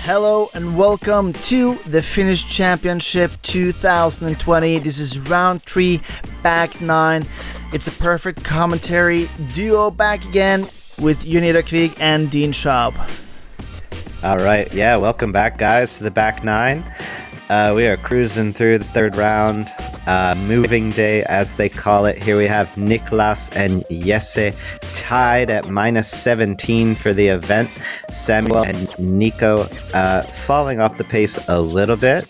Hello and welcome to the Finnish Championship 2020. This is round 3, back 9. It's a perfect commentary duo back again with Idar Kvig and Dean Schaub. All right, yeah, welcome back, guys, to the back 9. We are cruising through the third round, moving day as they call it. Here we have Niklas and Jesse tied at minus 17 for the event. Samuel and Niko falling off the pace a little bit,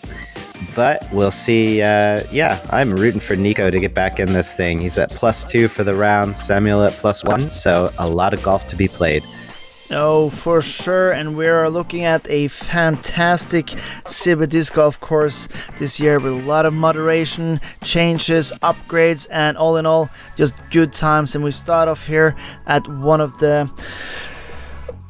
but we'll see. I'm rooting for Niko to get back in this thing. He's at +2 for the round, Samuel at +1, so a lot of golf to be played. Oh, for sure, and we are looking at a fantastic Sibbe Disc Golf course this year with a lot of moderation, changes, upgrades, and all in all, just good times. And we start off here at one of the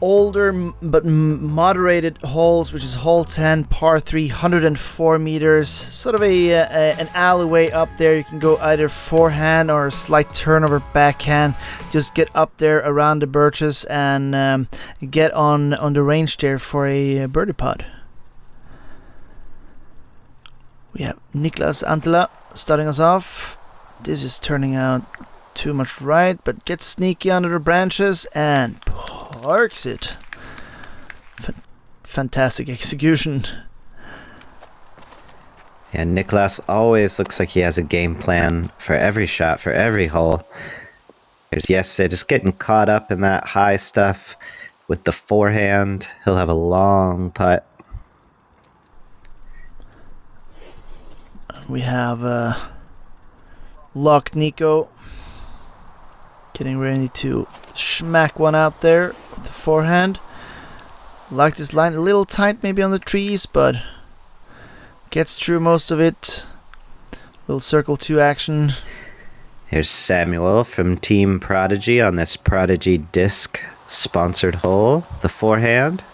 older but moderated holes, which is hole 10, par 3, 104 meters, sort of an alleyway up there. You can go either forehand or a slight turnover backhand. Just get up there around the birches and get on the range there for a birdie putt. We have Niklas Anttila starting us off. This is turning out too much right, but gets sneaky under the branches and parks it. Fantastic execution. Yeah, Niklas always looks like he has a game plan for every shot, for every hole. There's Jesse just getting caught up in that high stuff with the forehand. He'll have a long putt. We have Lock Niko getting ready to smack one out there with the forehand. Like this line a little tight maybe on the trees, but gets through most of it. Little circle 2 action. Here's Samuel from Team Prodigy on this Prodigy Disc sponsored hole. The forehand.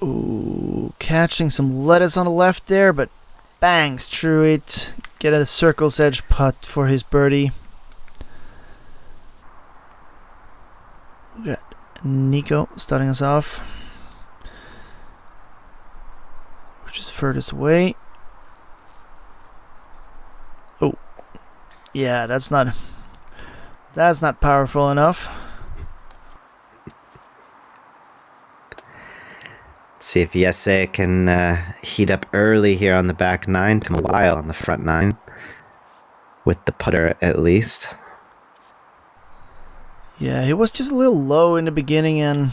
Ooh, catching some lettuce on the left there, but bangs through it. Get a circle's edge putt for his birdie. We got Niko starting us off, which is furthest away. Oh, yeah, that's not powerful enough. See if Jesse can heat up early here on the back 9 to a while on the front 9 with the putter at least. Yeah, he was just a little low in the beginning and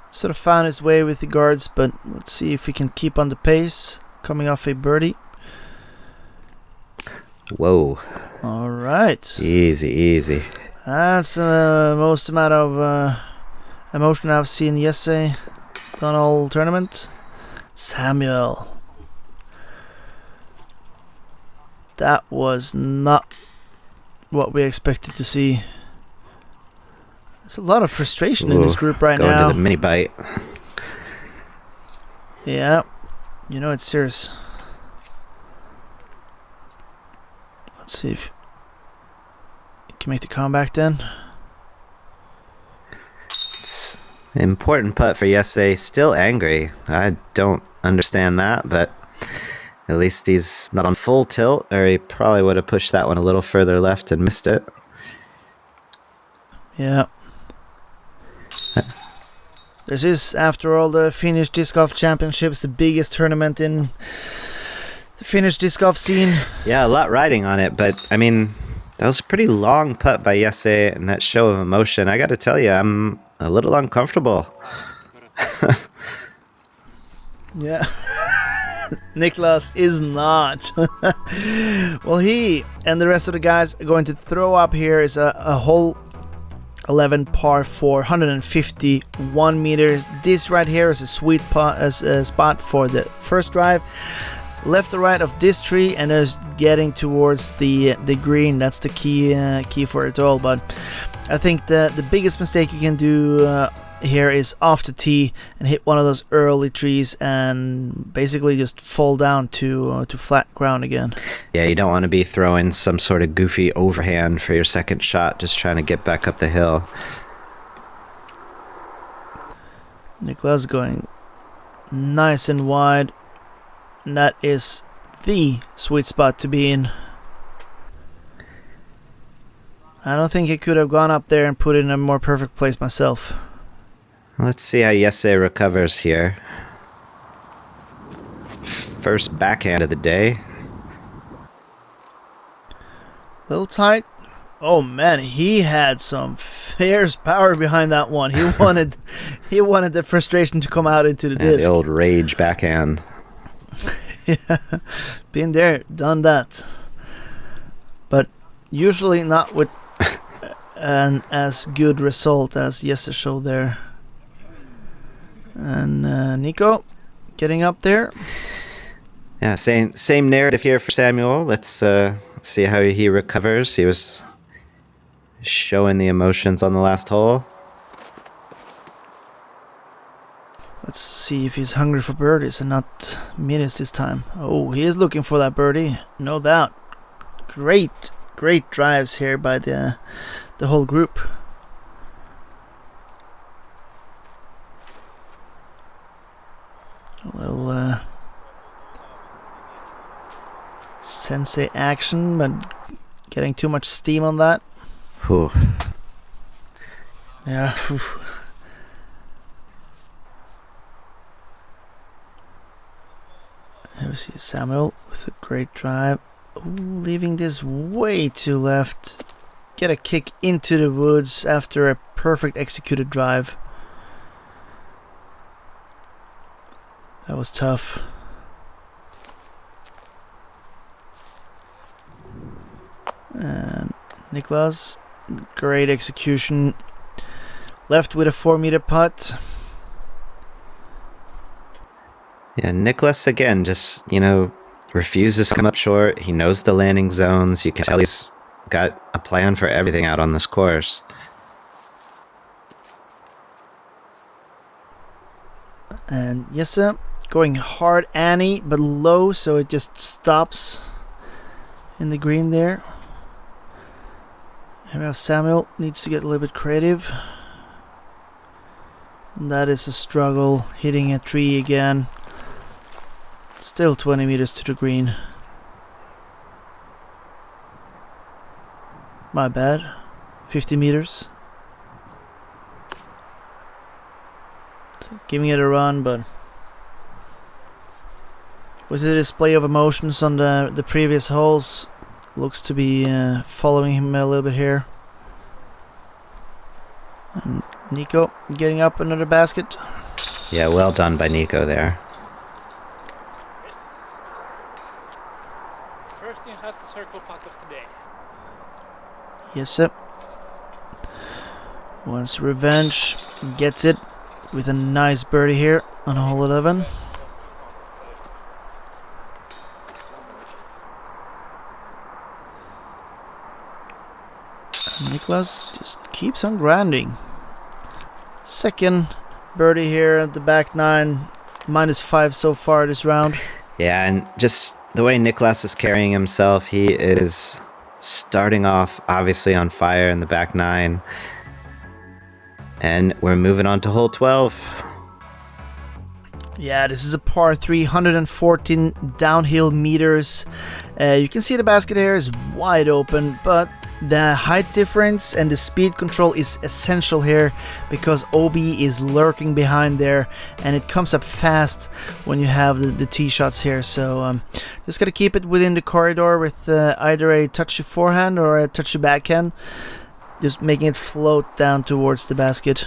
sort of found his way with the guards, but let's see if he can keep on the pace coming off a birdie. Whoa. All right. Easy. That's the most amount of emotion I've seen Jesse done all tournament. Samuel. That was not what we expected to see. There's a lot of frustration in this group right now. Going to the mini bite. Yeah, you know it's serious. Let's see if you can make the comeback then. It's an important putt for Jesse. Still angry. I don't understand that, but at least he's not on full tilt, or he probably would have pushed that one a little further left and missed it. Yeah. This is, after all, the Finnish Disc Golf Championships, the biggest tournament in the Finnish disc golf scene. Yeah, a lot riding on it, but I mean, that was a pretty long putt by Jesse, and that show of emotion. I got to tell you, I'm a little uncomfortable. Yeah. Niklas is not. Well, he and the rest of the guys are going to throw up here is a hole 11 par 4, 151 meters. This right here is a sweet spot for the first drive. Left or right of this tree, and is getting towards the green. That's the key for it all. But I think the biggest mistake you can do here is off the tee and hit one of those early trees and basically just fall down to flat ground again. Yeah, you don't want to be throwing some sort of goofy overhand for your second shot, just trying to get back up the hill. Niklas going nice and wide. And that is the sweet spot to be in. I don't think he could have gone up there and put it in a more perfect place myself. Let's see how Jesse recovers here. First backhand of the day. Little tight. Oh man, he had some fierce power behind that one. He wanted the frustration to come out into the disc. The old rage backhand. Yeah, been there, done that. But usually not with an as good result as Jesse showed there. And Niko getting up there. Yeah, same narrative here for Samuel. Let's see how he recovers. He was showing the emotions on the last hole. Let's see if he's hungry for birdies and not minis this time. Oh, he is looking for that birdie, no doubt. Great drives here by the whole group. A little sensei action, but getting too much steam on that. Whew. Yeah. Whew. Here we see Samuel with a great drive. Ooh, leaving this way to left. Get a kick into the woods after a perfect executed drive. That was tough. And Niklas, great execution. Left with a 4-meter putt. Yeah, Niklas again just, refuses to come up short. He knows the landing zones. You can tell he's got a plan for everything out on this course. And Jesse going hard Annie, but low, so it just stops in the green there. Here we have Samuel, needs to get a little bit creative. And that is a struggle, hitting a tree again. Still 20 meters to the green. My bad. 50 meters. Giving it a run, but with the display of emotions on the previous holes, looks to be following him a little bit here. And Niko getting up under the basket. Yeah, well done by Niko there. First inside the circle putt of the day. Yes, sir. Wants revenge. Gets it with a nice birdie here on hole 11. Niklas just keeps on grinding. Second birdie here at the back nine. -5 so far this round. Yeah, and just the way Niklas is carrying himself, he is starting off obviously on fire in the back nine. And we're moving on to hole 12. Yeah, this is a par 3, 114 downhill meters. You can see the basket here is wide open, but the height difference and the speed control is essential here because OB is lurking behind there and it comes up fast when you have the tee shots here. So just got to keep it within the corridor with either a touchy forehand or a touchy backhand. Just making it float down towards the basket.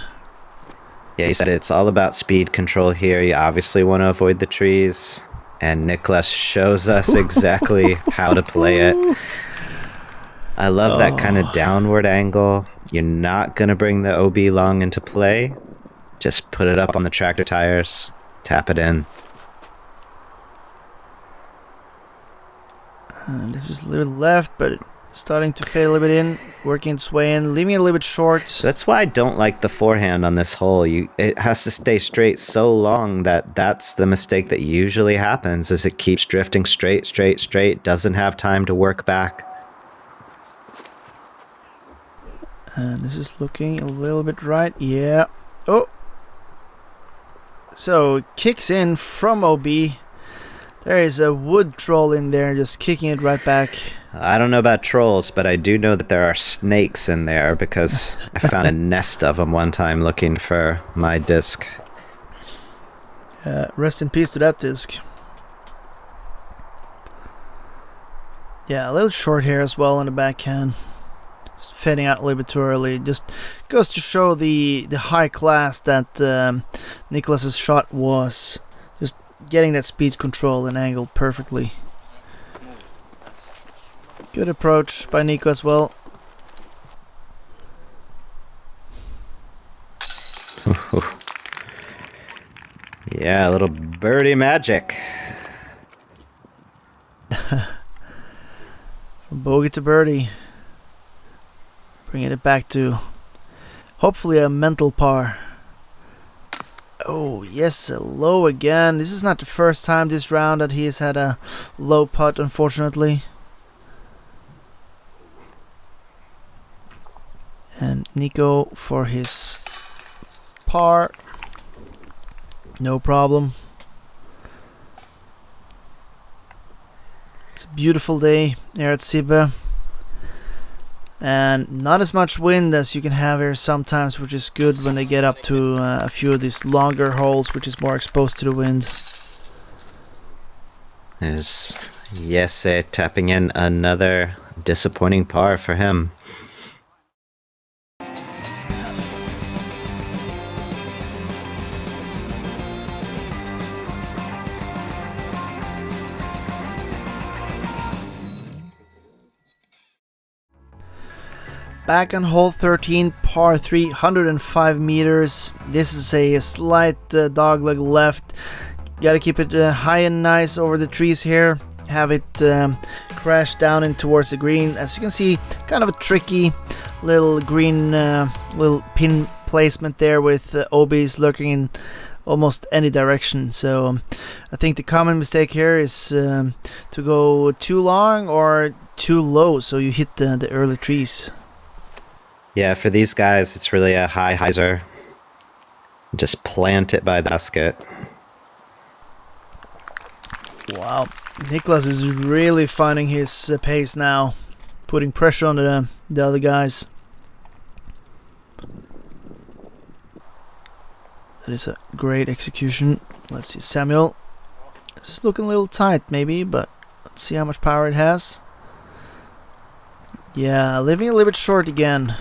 Yeah, he said it's all about speed control here. You obviously want to avoid the trees. And Niklas shows us exactly how to play it. I love that kind of downward angle. You're not going to bring the OB long into play. Just put it up on the tractor tires. Tap it in. And this is a little left, but starting to fade a little bit in, working its way in, leaving it a little bit short. That's why I don't like the forehand on this hole. It has to stay straight so long that's the mistake that usually happens, is it keeps drifting straight, doesn't have time to work back. And this is looking a little bit right. Yeah. Oh! So, it kicks in from OB. There is a wood troll in there, just kicking it right back. I don't know about trolls, but I do know that there are snakes in there because I found a nest of them one time looking for my disc. Rest in peace to that disc. Yeah, a little short here as well on the backhand. Just fading out a little bit too early. Just goes to show the high class that Niklas's shot was. Just getting that speed control and angle perfectly. Good approach by Niko as well. Yeah, a little birdie magic. From bogey to birdie. Bringing it back to hopefully a mental par. Oh, yes, a low again. This is not the first time this round that he has had a low putt, unfortunately. And Niko for his par. No problem. It's a beautiful day here at Sibbe. And not as much wind as you can have here sometimes, which is good when they get up to a few of these longer holes, which is more exposed to the wind. There's Jesse tapping in another disappointing par for him. Back on hole 13, par 3, 105 meters. This is a slight dogleg left. Gotta keep it high and nice over the trees here. Have it crash down in towards the green. As you can see, kind of a tricky little green little pin placement there with OBs lurking in almost any direction. So I think the common mistake here is to go too long or too low, so you hit the early trees. Yeah, for these guys, it's really a high hyzer. Just plant it by the basket. Wow, Niklas is really finding his pace now, putting pressure on the other guys. That is a great execution. Let's see, Samuel. This is looking a little tight maybe, but let's see how much power it has. Yeah, leaving a little bit short again.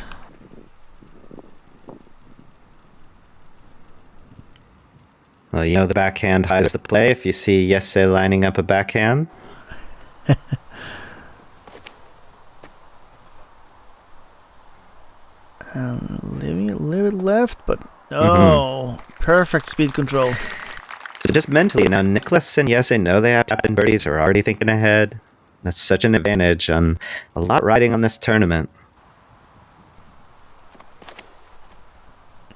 Well, you know the backhand hides the play if you see Jesse lining up a backhand. Leaving a little bit left, but perfect speed control. So just mentally, now Niklas and Jesse know they have tap in birdies, are already thinking ahead. That's such an advantage on a lot riding on this tournament.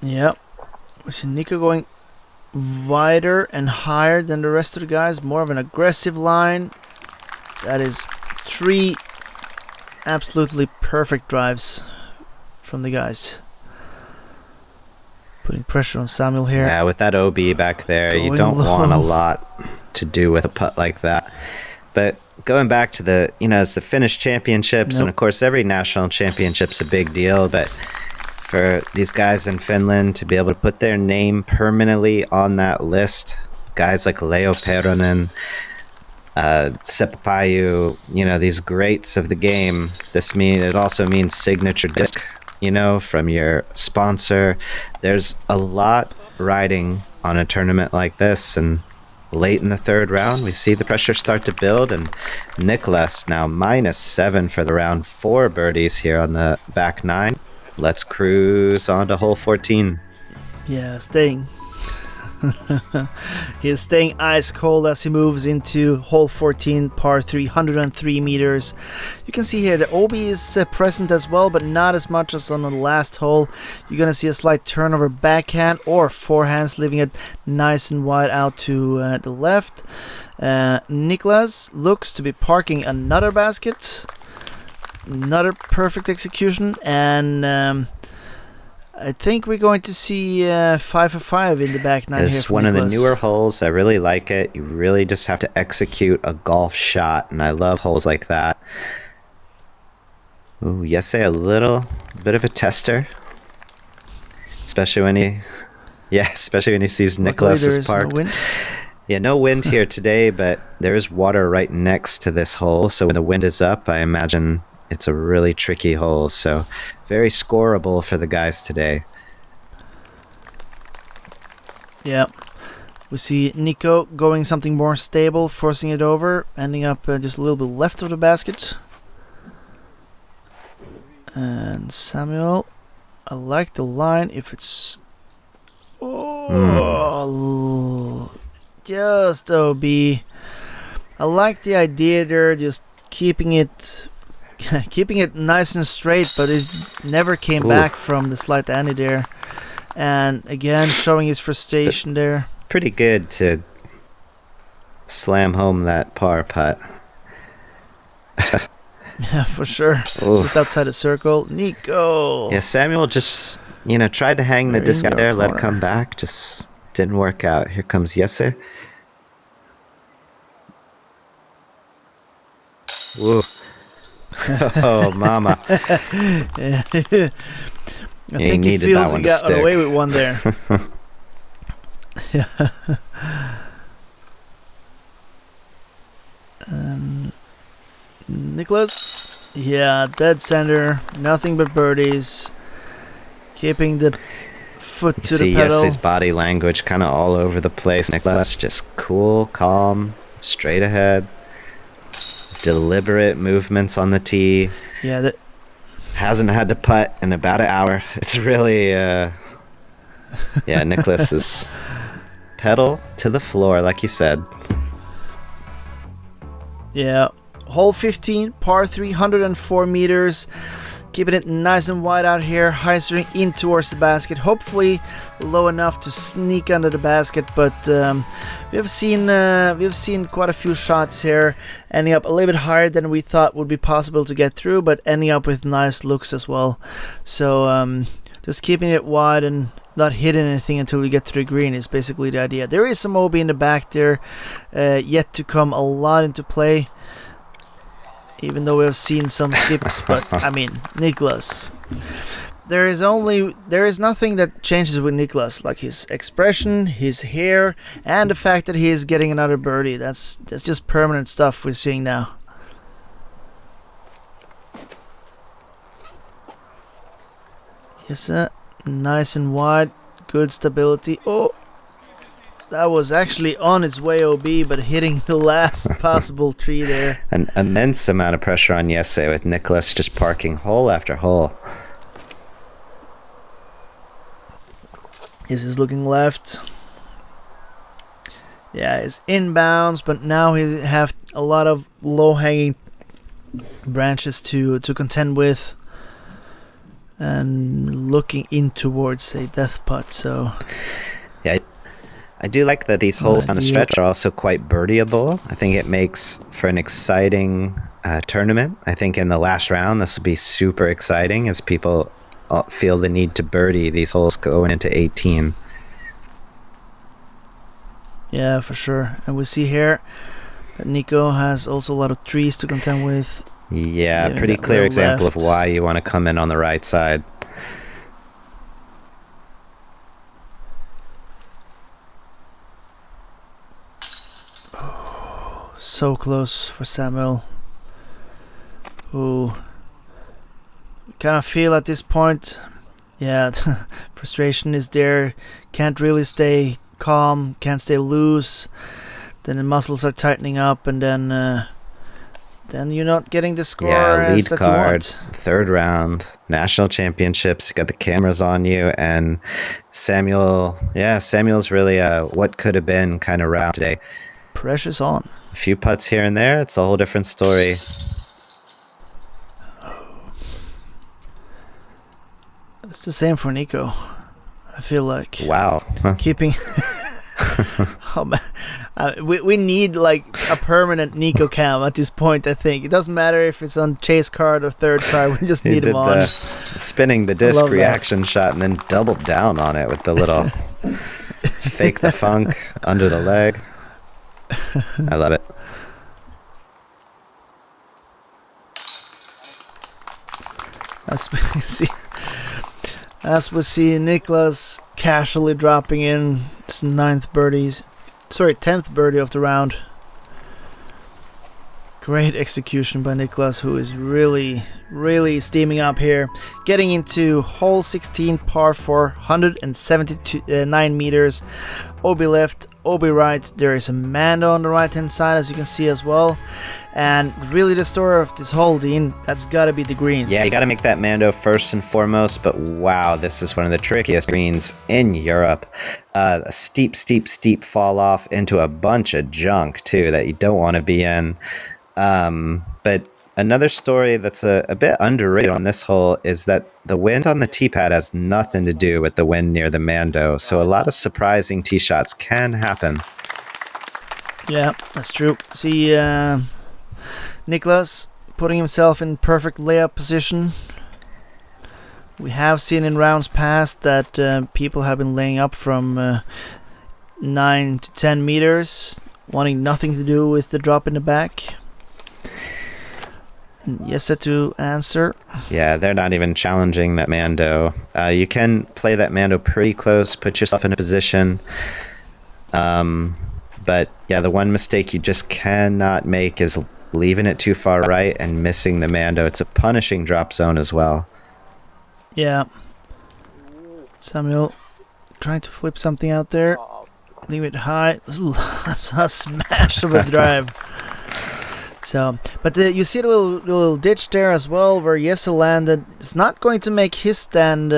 Yep. We see Niko going wider and higher than the rest of the guys. More of an aggressive line. That is 3 absolutely perfect drives from the guys. Putting pressure on Samuel here. Yeah, with that OB back there, you don't want a lot to do with a putt like that. But going back to the, it's the Finnish championships, and of course every national championship's a big deal, but for these guys in Finland to be able to put their name permanently on that list, guys like Leo Peronen, Seppäpaju, these greats of the game, it also means signature disc, from your sponsor. There's a lot riding on a tournament like this, and late in the third round, we see the pressure start to build, and Niklas now -7 for the round, 4 birdies here on the back 9. Let's cruise on to hole 14. Yeah, staying. He is staying ice cold as he moves into hole 14, par 303 meters. You can see here the OB is present as well, but not as much as on the last hole. You're going to see a slight turnover backhand or forehands, leaving it nice and wide out to the left. Niklas looks to be parking another basket. Another perfect execution, and I think we're going to see 5 for 5 in the back nine. It's here one Niklas. of the newer holes. I really like it. You really just have to execute a golf shot, and I love holes like that. Ooh, Jesse, a little bit of a tester, especially when he sees Niklas is parked. No wind. Yeah, no wind here today, but there is water right next to this hole, so when the wind is up, I imagine it's a really tricky hole, so very scoreable for the guys today. Yeah. We see Nico going something more stable, forcing it over, ending up just a little bit left of the basket. And Samuel, I like the line if it's... just OB. I like the idea there, just keeping it nice and straight, but it never came back from the slight anti there. And again, showing his frustration there. Pretty good to slam home that par putt. Yeah, for sure. Oof. Just outside the circle. Nico! Yeah, Samuel just, tried to hang the disc out there, let it come back. Just didn't work out. Here comes Jesse. Whoa. Oh, mama. I think he feels he got away with one there. Yeah. Niklas, yeah, dead center, nothing but birdies, keeping the foot to the pedal. Jesse's body language kind of all over the place. Niklas just cool, calm, straight ahead, deliberate movements on the tee. Yeah, hasn't had to putt in about an hour. It's really, Niklas is pedal to the floor, like you said. Yeah. Hole 15, par 304 meters. Keeping it nice and wide out here, hyzering in towards the basket. Hopefully low enough to sneak under the basket, but we've seen quite a few shots here, ending up a little bit higher than we thought would be possible to get through, but ending up with nice looks as well. So just keeping it wide and not hitting anything until we get to the green is basically the idea. There is some OB in the back there, yet to come a lot into play. Even though we have seen some skips, but I mean, Niklas. There is nothing that changes with Niklas, like his expression, his hair, and the fact that he is getting another birdie. That's just permanent stuff we're seeing now. Yes, nice and wide, good stability. Oh, that was actually on its way OB, but hitting the last possible tree there. An immense amount of pressure on Jesse with Niklas just parking hole after hole. This is looking left. Yeah, it's inbounds, but now he have a lot of low-hanging branches to contend with. And looking in towards a death putt, so... Yeah, I do like that these holes on the stretch are also quite birdieable. I think it makes for an exciting tournament. I think in the last round, this will be super exciting as people feel the need to birdie these holes going into 18. Yeah, for sure. And we see here that Nico has also a lot of trees to contend with. Yeah, pretty clear example of why you want to come in on the right side. So close for Samuel, who kind of feel at this point, yeah, frustration is there, can't really stay calm, can't stay loose, then the muscles are tightening up, and then then you're not getting the score lead that card, you want. third round, national championships. You got the cameras on you, and Samuel's really a what could have been kind of round today. Pressure's on. A few putts here and there. It's a whole different story. It's the same for Niko. I feel like. Wow. Keeping. Oh, man. We need like a permanent Niko cam at this point. I think it doesn't matter if it's on chase card or third card. We just need him on. Spinning the disc reaction shot and then doubled down on it with the little fake the funk under the leg. I love it. As we see Niklas casually dropping in his 10th birdie of the round. Great execution by Niklas, who is really, really steaming up here. Getting into hole 16, par 4, 179 meters. OB left, OB right. There is a Mando on the right hand side, as you can see as well. And really the story of this hole, Dean, that's got to be the green. Yeah, you got to make that Mando first and foremost, but wow, this is one of the trickiest greens in Europe. A steep fall off into a bunch of junk, too, that you don't want to be in. But another story that's a bit underrated on this hole is that the wind on the tee pad has nothing to do with the wind near the Mando, so a lot of surprising tee shots can happen. Yeah, that's true. See, Niklas putting himself in perfect layup position. We have seen in rounds past that people have been laying up from 9 to 10 meters, wanting nothing to do with the drop in the back. Yes, to answer. Yeah, they're not even challenging that Mando. You can play that Mando pretty close, put yourself in a position. But yeah, the one mistake you just cannot make is leaving it too far right and missing the Mando. It's a punishing drop zone as well. Yeah. Samuel trying to flip something out there. Leave it high. That's a smash of a drive. So, but you see the little ditch there as well, where Jesse landed. It's not going to make his stand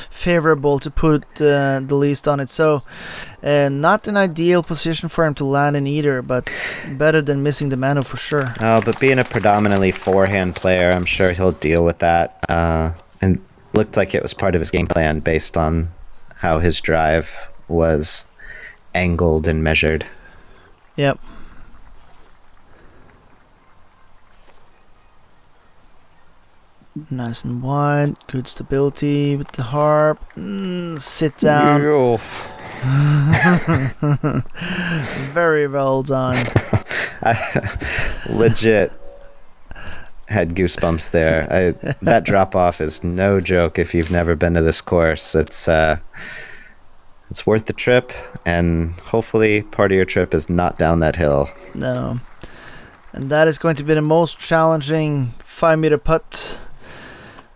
favorable to put the least on it. So, not an ideal position for him to land in either, but better than missing the Mando for sure. Oh, but being a predominantly forehand player, I'm sure he'll deal with that. And looked like it was part of his game plan based on how his drive was angled and measured. Yep. Nice and wide, good stability with the harp. Sit down. Very well done. I legit had goosebumps there. That drop off is no joke if you've never been to this course. It's worth the trip, and hopefully part of your trip is not down that hill. No. And that is going to be the most challenging 5-meter putt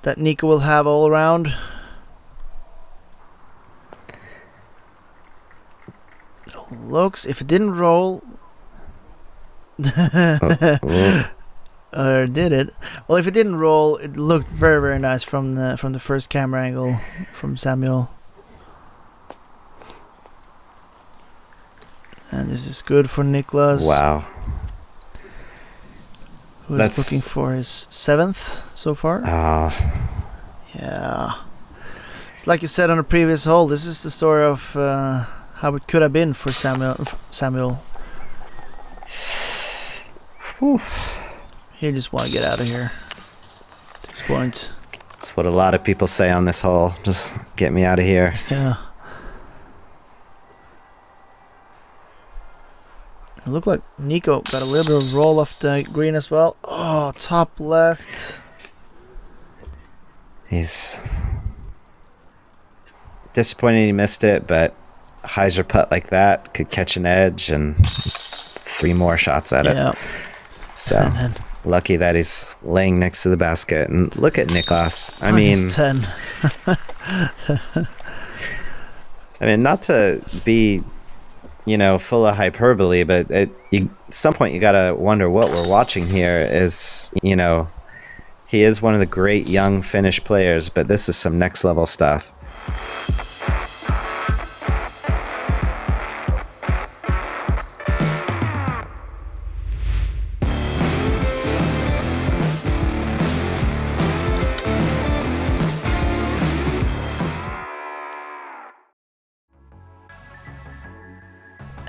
that Niko will have all around. Looks, if it didn't roll, or did it? Well, if it didn't roll, it looked very, very nice from the first camera angle from Samuel. And this is good for Niklas. Wow. Who is looking for his 7th so far. Yeah. It's like you said on the previous hole, this is the story of how it could have been for Samuel. Whew. He just want to get out of here at this point. That's what a lot of people say on this hole. Just get me out of here. Yeah. It looked like Niko got a little bit of roll off the green as well. Oh, top left. He's disappointed he missed it, but a hyzer putt like that could catch an edge and 3 more shots at it. So lucky that he's laying next to the basket. And look at Niklas. I mean, 10. I mean, not to be, full of hyperbole, but you some point you gotta wonder what we're watching here. Is, you know, he is one of the great young Finnish players, but this is some next level stuff.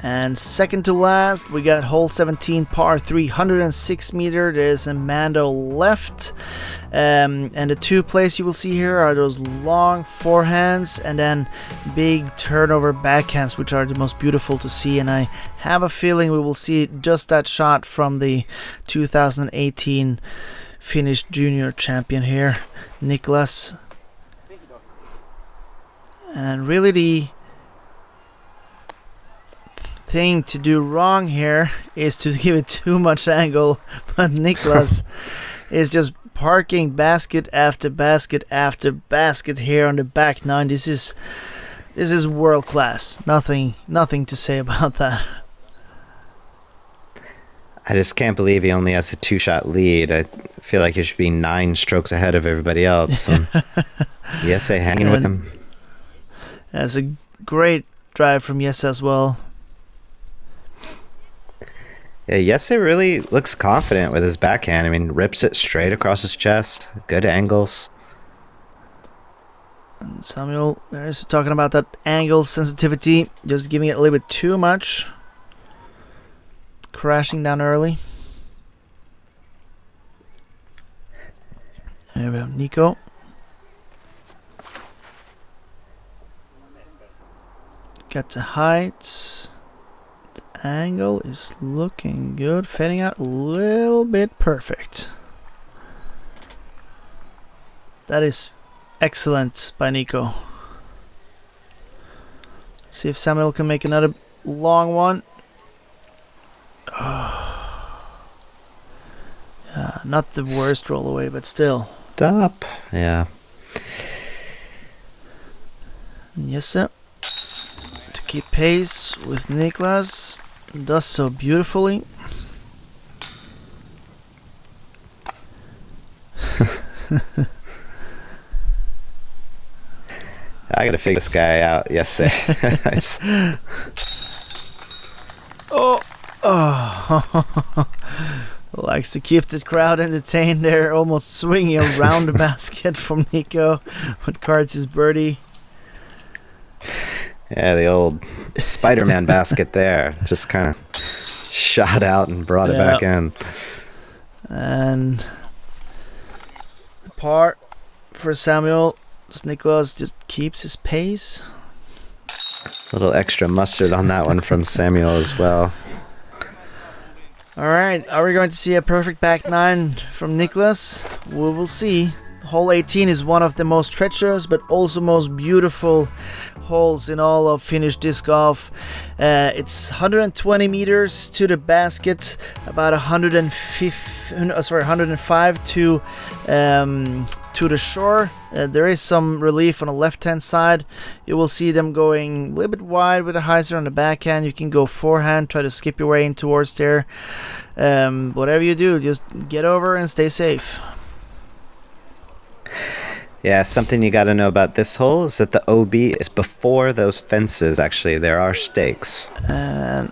And second to last, we got hole 17, par 3, 106 meter. There's a Mando left. And the two plays you will see here are those long forehands and then big turnover backhands, which are the most beautiful to see. And I have a feeling we will see just that shot from the 2018 Finnish junior champion here, Niklas. And really the thing to do wrong here is to give it too much angle, but Niklas is just parking basket after basket after basket here on the back nine. This is world class. Nothing to say about that. I just can't believe he only has a 2-shot lead. I feel like he should be 9 strokes ahead of everybody else. And Jesse hanging with him. That's a great drive from Jesse as well. Yeah, Jesse really looks confident with his backhand. I mean, rips it straight across his chest. Good angles. And Samuel, there's talking about that angle sensitivity. Just giving it a little bit too much. Crashing down early. There we have Niko. Got the heights. Angle is looking good, fading out a little bit perfect. That is excellent by Niko. Let's see if Samuel can make another long one. Oh. Yeah, not the worst roll away, but still. Stop. Yeah. Yes, sir. To keep pace with Niklas. Does so beautifully. I gotta figure this guy out. Yes, sir. Oh. Likes to keep the crowd entertained there, almost swinging around the basket from Niko, but cards his birdie. Yeah, the old Spider-Man basket there. Just kind of shot out and brought it back in. And the par for Samuel. Niklas just keeps his pace. A little extra mustard on that one from Samuel as well. Alright, are we going to see a perfect back nine from Niklas? We will see. Hole 18 is one of the most treacherous but also most beautiful holes in all of Finnish disc golf. It's 120 meters to the basket, about 105 to the shore. There is some relief on the left-hand side. You will see them going a little bit wide with a hyzer on the backhand. You can go forehand, try to skip your way in towards there. Whatever you do, just get over and stay safe. Yeah, something you got to know about this hole is that the OB is before those fences. Actually, there are stakes. And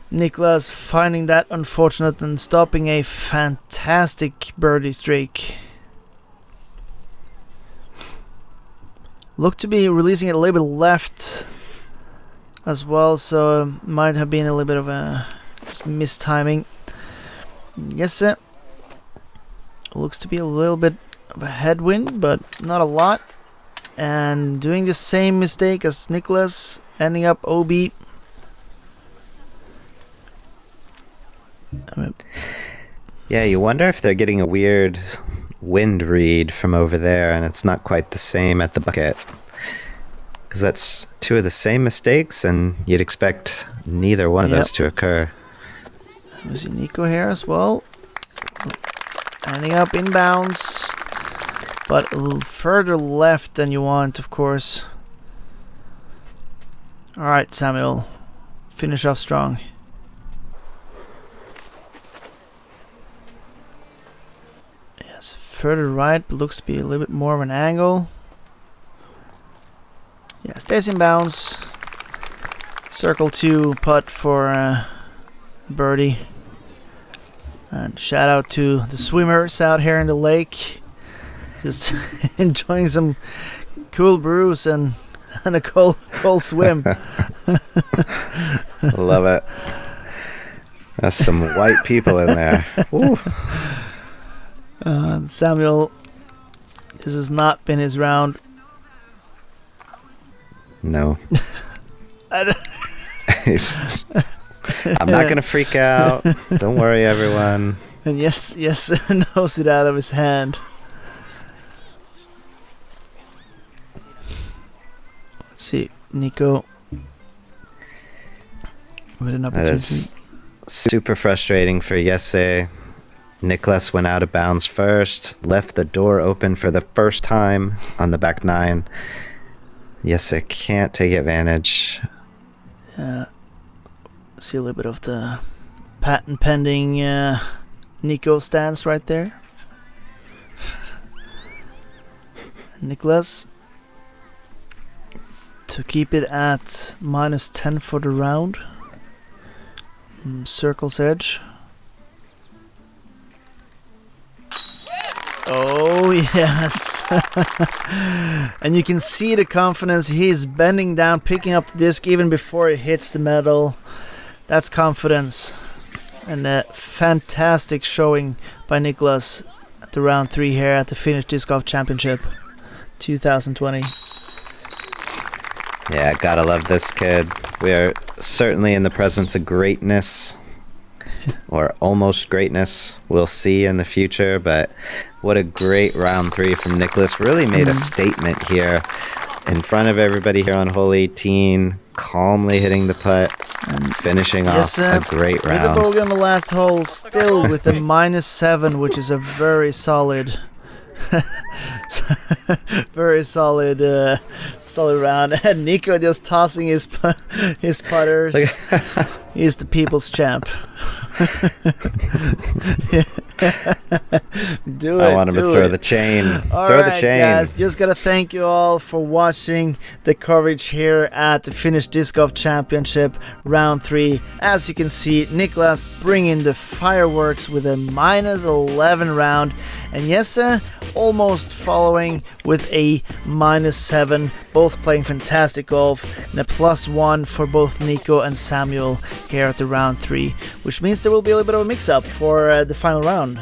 Niklas finding that unfortunate and stopping a fantastic birdie streak. Looked to be releasing it a little bit left as well, so might have been a little bit of a mistiming. Yes, it looks to be a little bit of a headwind, but not a lot. And doing the same mistake as Niklas, ending up OB. Yeah, you wonder if they're getting a weird wind read from over there and it's not quite the same at the bucket. Because that's two of the same mistakes and you'd expect neither one of those to occur. We see Niko here as well. Ending up inbounds, but a little further left than you want, of course. Alright, Samuel. finish off strong. Yes, further right, but looks to be a little bit more of an angle. Yeah, stays in bounds. Circle 2 putt for birdie. And shout out to the swimmers out here in the lake. Just enjoying some cool brews and a cold swim. Love it. That's some white people in there. Samuel, this has not been his round. No. I'm not going to freak out. Don't worry, everyone. And yes, knows it out of his hand. Let's see, Niko with an opportunity. That is super frustrating for Jesse. Niklas went out of bounds first, left the door open for the first time on the back 9. Jesse can't take advantage. See a little bit of the patent pending Niko stance right there. Niklas to keep it at -10 for the round. Circle's edge. Oh yes. And you can see the confidence. He's bending down, picking up the disc even before it hits the metal. That's confidence. And a fantastic showing by Niklas at the round 3 here at the Finnish Disc Golf Championship 2020. Yeah, gotta love this kid. We are certainly in the presence of greatness. Or almost greatness. We'll see in the future, but what a great round 3 from Niklas. Really made a statement here in front of everybody here on hole 18, calmly hitting the putt and finishing off a great round. With the bogey on the last hole, still with a -7, which is a very solid very solid round. And Niko just tossing his putters. He's the people's champ. Do it. I want him to throw the chain. Throw the chain. Guys, just gotta thank you all for watching the coverage here at the Finnish Disc Golf Championship round 3. As you can see, Niklas bringing the fireworks with a -11 round, and Jesse almost following with a -7. Both playing fantastic golf, and a +1 for both Niko and Samuel here at the round 3, which means there will be a little bit of a mix-up for the final round.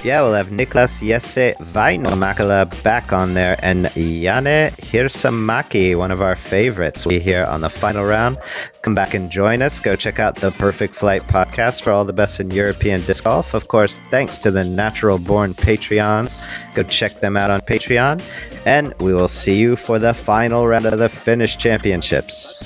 Yeah, we'll have Niklas, Jesse, Vaino Makala back on there, and Janne Hirsamaki, one of our favorites, will be here on the final round. Come back and join us. Go check out the Perfect Flight podcast for all the best in European disc golf. Of course, thanks to the Natural Born Patreons. Go check them out on Patreon. And we will see you for the final round of the Finnish Championships.